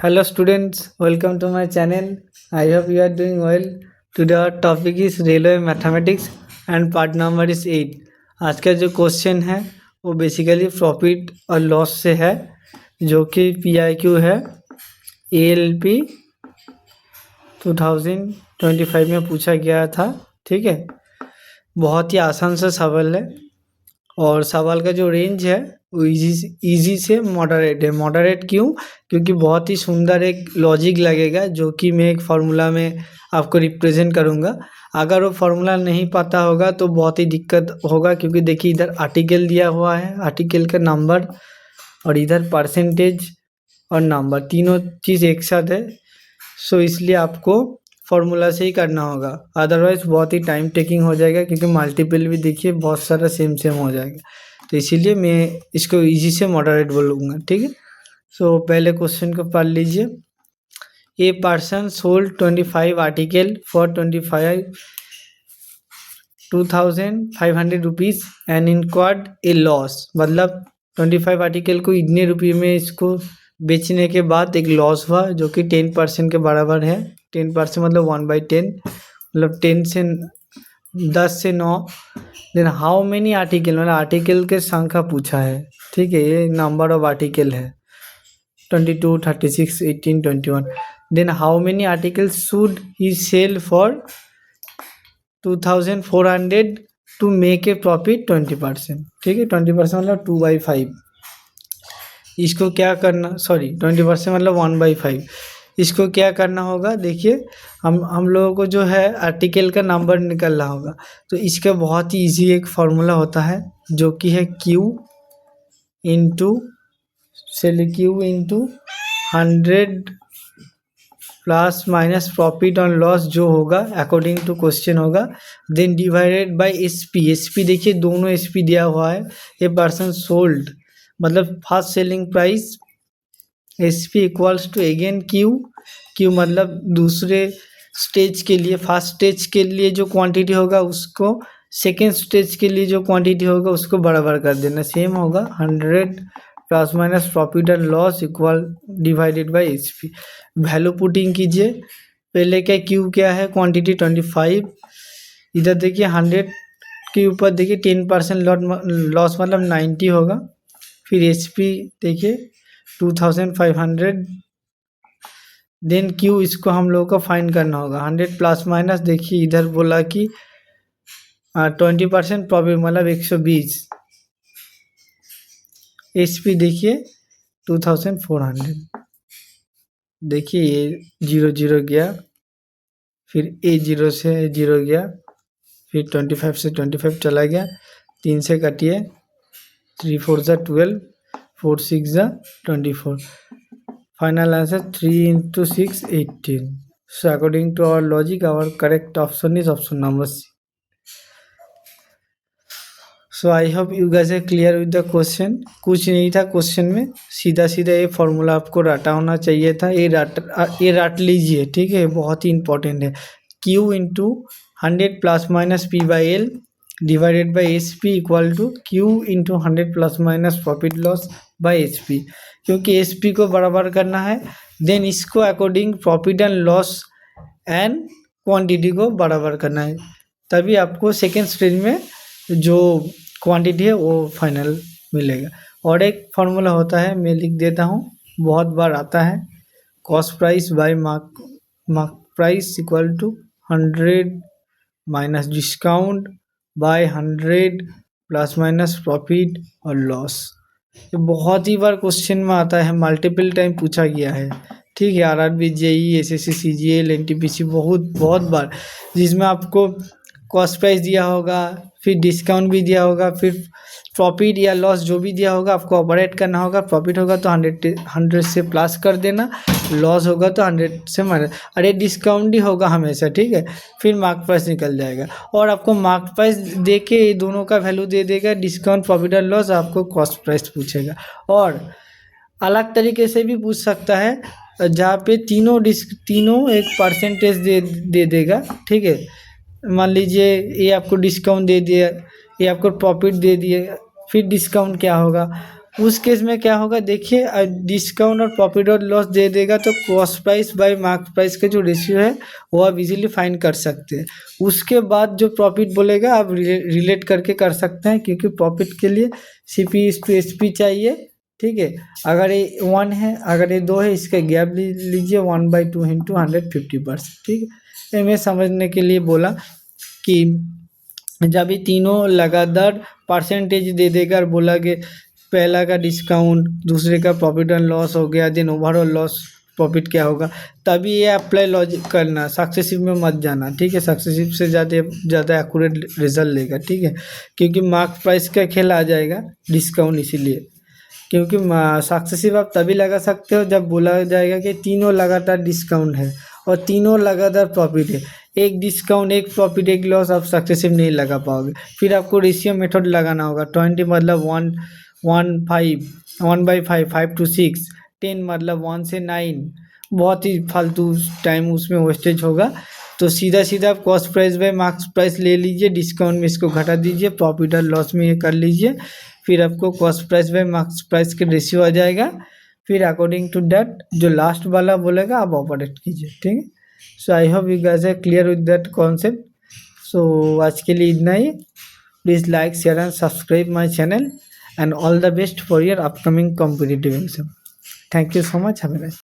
Hello students, welcome to my channel. I hope you are doing well. Today our topic is Railway Mathematics and part number is 8. आज का जो question है वो basically profit और loss से है, जो कि PIQ है ALP 2025 में पूछा गया था। ठीक है, बहुत ही आसान सा सवाल है और सवाल का जो रेंज है वो इजी से मॉडरेट है। मॉडरेट क्यों? क्योंकि बहुत ही सुंदर एक लॉजिक लगेगा जो कि मैं एक फार्मूला में आपको रिप्रेजेंट करूँगा। अगर वो फार्मूला नहीं पता होगा तो बहुत ही दिक्कत होगा, क्योंकि देखिए इधर आर्टिकल दिया हुआ है, आर्टिकल का नंबर और इधर परसेंटेज और नंबर, तीनों चीज़ एक साथ है। सो इसलिए आपको फार्मूला से ही करना होगा, अदरवाइज बहुत ही टाइम टेकिंग हो जाएगा, क्योंकि मल्टीपल भी देखिए बहुत सारा सेम हो जाएगा। तो इसीलिए मैं इसको इजी से मॉडरेट बोलूँगा। ठीक है, सो पहले क्वेश्चन को पढ़ लीजिए। ए person sold 25 article for 2,500 rupees and incurred A loss. मतलब 25 आर्टिकल को इतने रुपये में इसको बेचने के बाद एक लॉस हुआ, जो कि 10% के बराबर है। 10% मतलब 1/10, मतलब 10 से 9। देन हाउ मेनी आर्टिकल, मतलब आर्टिकल के संख्या पूछा है। ठीक है, ये नंबर ऑफ आर्टिकल है 22, 36, 18, 21। Then how many article should he sell for 2,400 to make a profit 20%। ठीक है, 20% मतलब 2/5। इसको क्या करना, 20% मतलब 1/5। इसको क्या करना होगा, देखिए हम लोगों को जो है आर्टिकल का नंबर निकलना होगा। तो इसका बहुत ही इजी एक फार्मूला होता है, जो कि है Q into 100 plus minus profit और लॉस जो होगा अकॉर्डिंग टू क्वेश्चन होगा, देन डिवाइडेड बाय SP। देखिए दोनों SP दिया हुआ है। ए पर्सन सोल्ड मतलब first selling price, SP equals to again Q मतलब दूसरे स्टेज के लिए, फर्स्ट स्टेज के लिए जो क्वांटिटी होगा उसको सेकेंड स्टेज के लिए जो क्वांटिटी होगा उसको बराबर कर देना, सेम होगा। 100 plus minus profit and loss equal divided by SP। Value putting कीजिए। पहले क्या Q क्या है, क्वांटिटी 25। इधर देखिए 100 के ऊपर देखिए 10% लॉस मतलब 90 होगा। फिर SP देखिए 2,500। देन Q, इसको हम लोगों को फाइंड करना होगा। 100 प्लस माइनस, देखिए इधर बोला कि 20% प्रॉफिट मतलब 120। SP देखिए 2,400। देखिए ये 0 गया, फिर A0 से 0 गया, फिर 25 से 25 चला गया, 3 से कटिए, 3 4 ज़ा 12, 4 6 ज़ा 24। Final answer 3 into 6 18। So according to our logic, our correct option is option number C. So I hope you guys are clear with the question। कुछ नहीं था क्वेश्चन में, सीधा सीधा ये फॉर्मूला आपको रटा होना चाहिए था। ये रट लीजिए। ठीक है, बहुत ही इंपॉर्टेंट है। Q into 100 plus minus P/L divided by SP equal to Q into 100 plus minus profit loss by SP। क्योंकि SP को बराबर करना है, देन इसको according profit and loss and quantity को बराबर करना है, तभी आपको सेकेंड स्टेज में जो क्वांटिटी है वो फाइनल मिलेगा। और एक फार्मूला होता है, मैं लिख देता हूँ, बहुत बार आता है। Cost price by mark price equal to 100 minus discount by 100 plus minus profit और लॉस। ये बहुत ही बार क्वेश्चन में आता है, मल्टीपल टाइम पूछा गया है। ठीक है, RRB, JEE, SSC, CGL, NTPC बहुत बार, जिसमें आपको कॉस्ट प्राइस दिया होगा, फिर डिस्काउंट भी दिया होगा, फिर प्रॉफिट या लॉस जो भी दिया होगा आपको ऑपरेट करना होगा। प्रॉफिट होगा तो 100 से प्लस कर देना, लॉस होगा तो 100 से माइनस। अरे डिस्काउंट ही होगा हमेशा। ठीक है, फिर मार्क प्राइस निकल जाएगा और आपको मार्क प्राइस दे के ये दोनों का वैल्यू दे देगा, डिस्काउंट, प्रॉफिट और लॉस, आपको कॉस्ट प्राइस पूछेगा। और अलग तरीके से भी पूछ सकता है, जहाँ पे तीनों एक परसेंटेज दे देगा। ठीक है, मान लीजिए ये आपको डिस्काउंट दे दिया, ये आपको प्रॉफिट दे दिए, फिर डिस्काउंट क्या होगा, उस केस में क्या होगा देखिए, डिस्काउंट और प्रॉफिट और लॉस दे देगा तो cost price by mark price का जो रेशियो है वो आप इजीली फाइंड कर सकते हैं। उसके बाद जो प्रॉफिट बोलेगा आप रिलेट करके कर सकते हैं, क्योंकि प्रॉफिट के लिए सीपी इस टू एसपी चाहिए, ठीक है। अगर ये 1 है, अगर ये 2 है, इसका गैप लीजिए 1/2 इंटू 150%, ठीक है। मैं समझने के लिए बोला कि जब ये तीनों लगातार परसेंटेज दे देकर बोला कि पहला का डिस्काउंट, दूसरे का प्रॉफिट एंड लॉस हो गया, देन ओवरऑल लॉस प्रॉफिट क्या होगा, तभी ये अप्लाई लॉजिक करना, सक्सेसिव में मत जाना, ठीक है। सक्सेसिव से ज़्यादा एक्यूरेट रिजल्ट लेगा, ठीक है, क्योंकि मार्क प्राइस का खेल आ जाएगा डिस्काउंट, इसीलिए। क्योंकि सक्सेसिव आप तभी लगा सकते हो जब बोला जाएगा कि तीनों लगातार डिस्काउंट है और तीनों लगातार प्रॉफिट है। एक डिस्काउंट, एक प्रॉफिट, एक लॉस आप सक्सेसिव नहीं लगा पाओगे। फिर आपको रेशियो मेथड लगाना होगा। 20 मतलब 1/5, 5 to 6, 10 मतलब 1 से 9। बहुत ही फालतू टाइम उसमें वेस्टेज होगा। तो सीधा सीधा आप cost price by marks price ले लीजिए, डिस्काउंट में इसको घटा दीजिए, प्रॉफिट और लॉस में ये कर लीजिए, फिर आपको cost price by marks price के रेशियो आ जाएगा। फिर अकॉर्डिंग टू दैट जो लास्ट वाला बोलेगा आप ऑपरेट कीजिए, ठीक है। So I hope you guys are clear with that concept. So आज के लिए इतना ही। Please like, share and subscribe my channel, and all the best for your upcoming competitive exam. Thank you so much. Have a nice day.